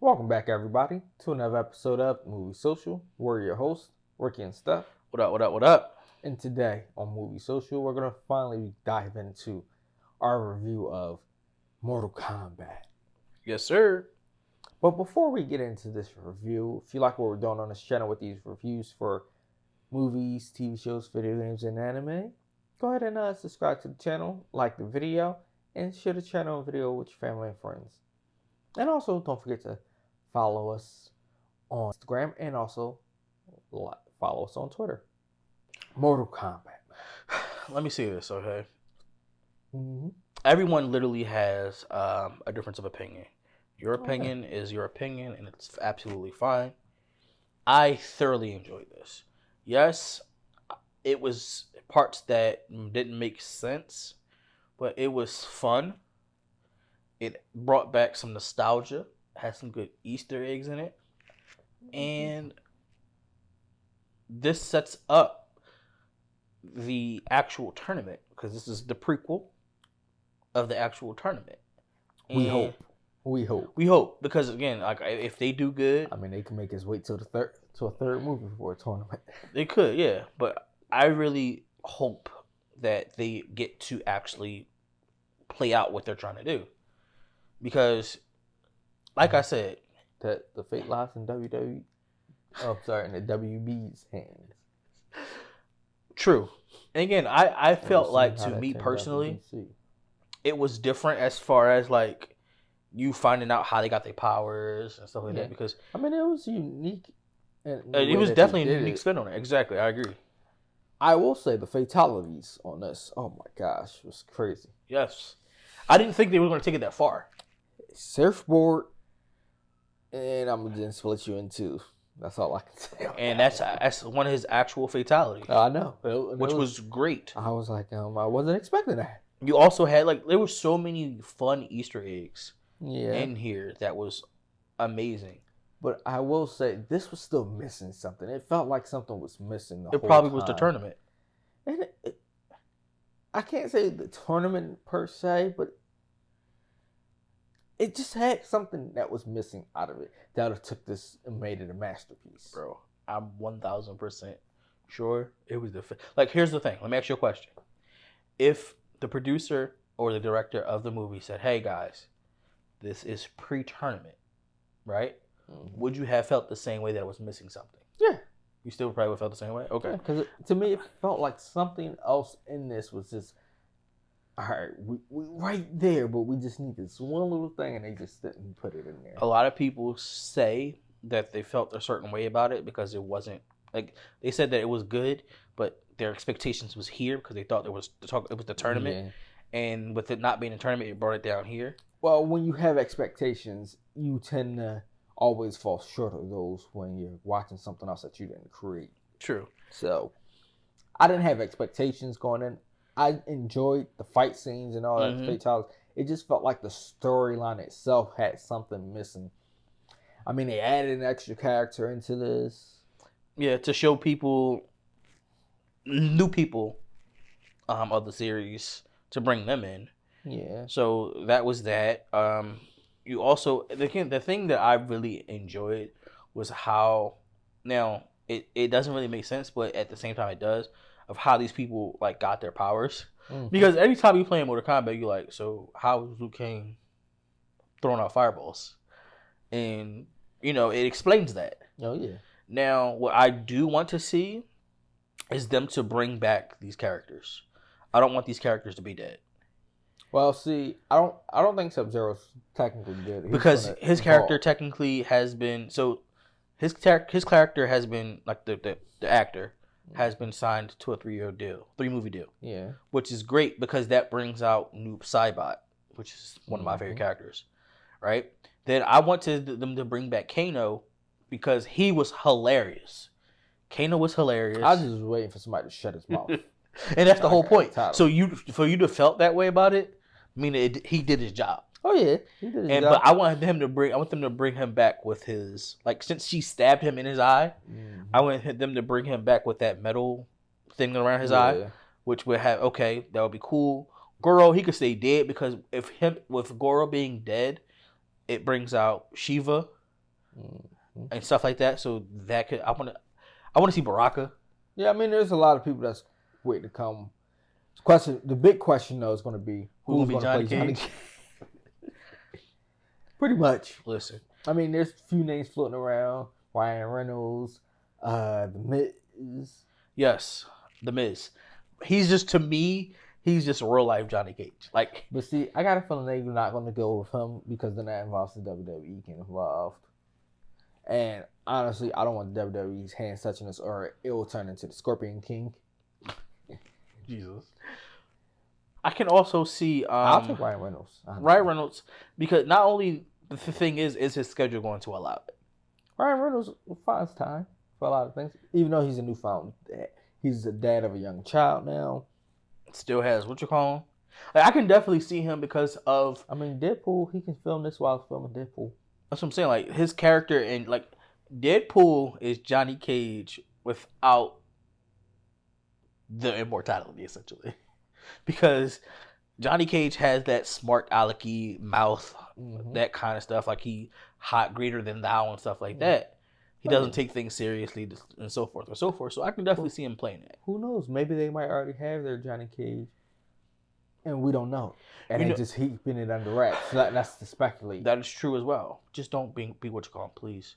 Welcome back, everybody, to another episode of Movie Social. We're your hosts, Ricky and Steph. What up, what up, what up? And today on Movie Social, we're going to finally dive into our review of Mortal Kombat. Yes, sir. But before we get into this review, if you like what we're doing on this channel with these reviews for movies, TV shows, video games, and anime, go ahead and subscribe to the channel, like the video, and share the channel and video with your family and friends. And also, don't forget to follow us on Instagram and also follow us on Twitter. Mortal Kombat. Let me see this, okay? Mm-hmm. Everyone literally has a difference of opinion. Your opinion is your opinion, and it's absolutely fine. I thoroughly enjoyed this. Yes, it was parts that didn't make sense, but it was fun. It brought back some nostalgia, had some good Easter eggs in it, and this sets up the actual tournament because this is the prequel of the actual tournament. We hope because again, like if they do good, I mean, they can make us wait till a third movie for a tournament. They could, yeah. But I really hope that they get to actually play out what they're trying to do. Because, like I said, that the fate lies in WWE. Oh, sorry, in the WB's hands. True. And again, I felt like, to me personally, it was different as far as like you finding out how they got their powers and stuff like that. Because I mean, it was unique. It was definitely a unique spin on it. Exactly, I agree. I will say the fatalities on this. Oh my gosh, it was crazy. Yes, I didn't think they were going to take it that far. Surfboard, and I'm gonna just split you in two. That's all I can say. And that's one of his actual fatalities. I know, which was great. I was like, I wasn't expecting that. You also had there were so many fun Easter eggs in here that was amazing. But I will say this was still missing something. It felt like something was missing. It probably was the tournament. And I can't say the tournament per se, but it just had something that was missing out of it that would have took this and made it a masterpiece. Bro, I'm 1000% sure it was here's the thing. Let me ask you a question. If the producer or the director of the movie said, "Hey guys, this is pre-tournament," right? Mm-hmm. Would you have felt the same way that it was missing something? Yeah. You still probably would have felt the same way? Okay. Because to me, it felt like something else in this was just, all right, we right there, but we just need this one little thing, and they just didn't put it in there. A lot of people say that they felt a certain way about it because it wasn't, they said that it was good, but their expectations was here because they thought it was the tournament. Yeah. And with it not being a tournament, it brought it down here. Well, when you have expectations, you tend to always fall short of those when you're watching something else that you didn't create. True. So, I didn't have expectations going in. I enjoyed the fight scenes and all that. Mm-hmm. It just felt like the storyline itself had something missing. I mean, they added an extra character into this. Yeah, to show people, new people of the series, to bring them in. Yeah. So that was that. You also, the thing that I really enjoyed was how, now, it doesn't really make sense, but at the same time it does, of how these people got their powers. Mm-hmm. Because anytime you play in Mortal Kombat, you're like, so how is Liu Kang throwing out fireballs? And, it explains that. Oh, yeah. Now, what I do want to see is them to bring back these characters. I don't want these characters to be dead. Well, see, I don't think Sub-Zero's technically dead. Because his character technically has been, so his character has been, the actor has been signed to a 3-movie deal. Yeah. Which is great because that brings out Noob Saibot, which is one of my favorite characters, right? Then I wanted them to bring back Kano because he was hilarious. Kano was hilarious. I was just waiting for somebody to shut his mouth. And that's the whole point. So for you to felt that way about it, meaning he did his job. Oh yeah, he did his job. But I want them to bring him back with his, since she stabbed him in his eye, I want them to bring him back with that metal thing around his eye, which would have, that would be cool. Goro, he could stay dead because with Goro being dead, it brings out Shiva, Mm-hmm. and stuff like that. So that could I want to see Baraka. Yeah, I mean, there's a lot of people that's waiting to come. The big question though is going to be who's going to play Johnny Cage. Pretty much. Listen, I mean, there's a few names floating around. Ryan Reynolds, The Miz. yes, The Miz. He's just to me. He's just a real life Johnny Cage. Like, but see, I got a feeling they're not going to go with him because then that involves the WWE getting involved. And honestly, I don't want WWE's hands touching us, or it will turn into the Scorpion King. Jesus. I can also see. I'll take Ryan Reynolds. Ryan Reynolds, because not only the thing is his schedule going to allow it? Ryan Reynolds finds time for a lot of things, even though he's a newfound dad. He's the dad of a young child now. Still has what you call him. Like, I can definitely see him because of. I mean, Deadpool. He can film this while filming Deadpool. That's what I'm saying. Like his character and like Deadpool is Johnny Cage without the immortality, essentially, because Johnny Cage has that smart alecky mouth, that kind of stuff. Like he hot greater than thou and stuff like that. He doesn't take things seriously and so forth and so forth. So I can definitely see him playing that. Who knows? Maybe they might already have their Johnny Cage, and we don't know. And they just keeping it under wraps. So that's the speculate. That is true as well. Just don't be what you call him, please.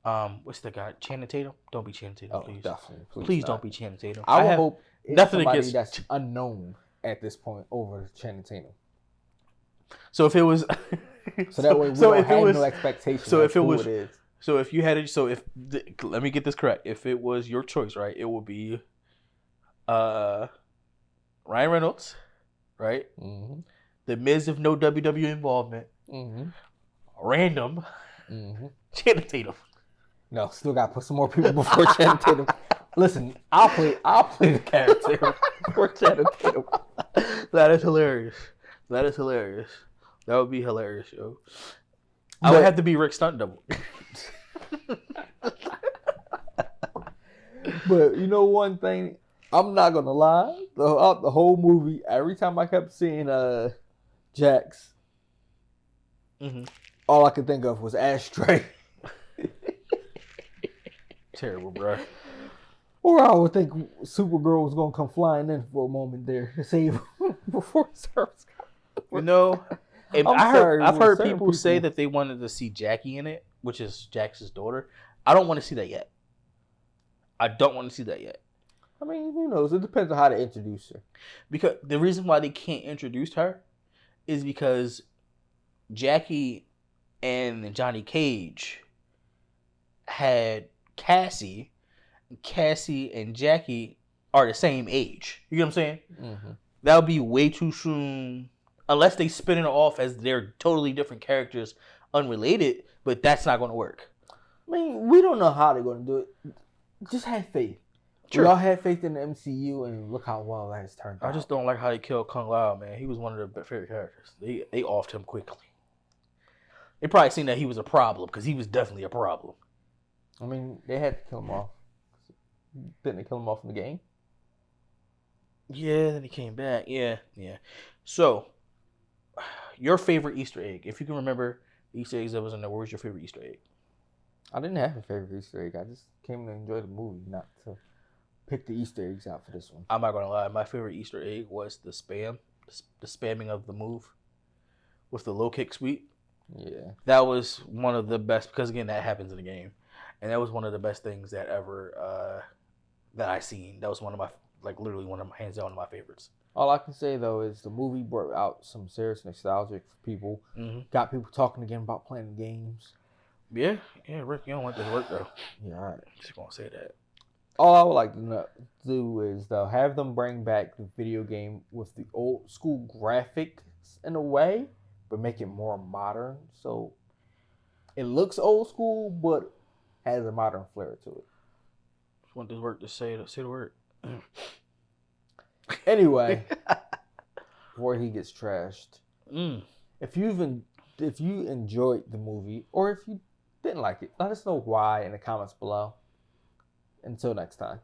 What's the guy? Channing Tatum? Don't be Channing Tatum, please. Definitely. Please don't be Channing Tatum. I would hope it's nothing somebody against that's unknown at this point over Channing Tatum. So if it was, so that way we don't have no expectation. So if it was, is. So if you had it, so if let me get this correct. If it was your choice, right, it would be, Ryan Reynolds, right? Mm-hmm. The Miz of no WWE involvement. Mm-hmm. Random. Mm-hmm. Channing Tatum. No, still got to put some more people before Channing Tatum. Listen, I'll play the character before Channing Tatum. That is hilarious. That would be hilarious, yo. I would have to be Rick Stunt Double. But you know one thing, I'm not gonna lie. Throughout the whole movie, every time I kept seeing Jax, all I could think of was Ashtray. Terrible, bro. Or I would think Supergirl was gonna come flying in for a moment there to save him before service. You know, I've heard people say that they wanted to see Jackie in it, which is Jax's daughter. I don't want to see that yet. I mean, who knows? It depends on how to introduce her. Because the reason why they can't introduce her is because Jackie and Johnny Cage had Cassie. Cassie and Jackie are the same age. You know what I'm saying? Mm-hmm. That would be way too soon. Unless they spin it off as they're totally different characters, unrelated. But that's not going to work. I mean, we don't know how they're going to do it. Just have faith. Sure. We all had faith in the MCU, and look how well that has turned out. I just don't like how they killed Kung Lao, man. He was one of their favorite characters. They offed him quickly. They probably seen that he was a problem, because he was definitely a problem. I mean, they had to kill him off. Didn't they kill him off in the game? Yeah, then he came back. Yeah. So, your favorite Easter egg. If you can remember the Easter eggs that was in there, what was your favorite Easter egg? I didn't have a favorite Easter egg. I just came to enjoy the movie, not to pick the Easter eggs out for this one. I'm not going to lie. My favorite Easter egg was the spamming of the move with the low kick sweep. Yeah. That was one of the best, because again, that happens in the game. And that was one of the best things that ever, that I seen. That was one of my, literally hands down one of my favorites. All I can say, though, is the movie brought out some serious nostalgia for people. Mm-hmm. Got people talking again about playing games. Yeah, Rick, you don't want this work, though. Yeah, all right. Just gonna say that. All I would like to do is, though, have them bring back the video game with the old school graphics in a way, but make it more modern. So it looks old school, but has a modern flair to it. Just want this work to say the word. Anyway, before he gets trashed, if you enjoyed the movie, or if you didn't like it, let us know why in the comments below. Until next time.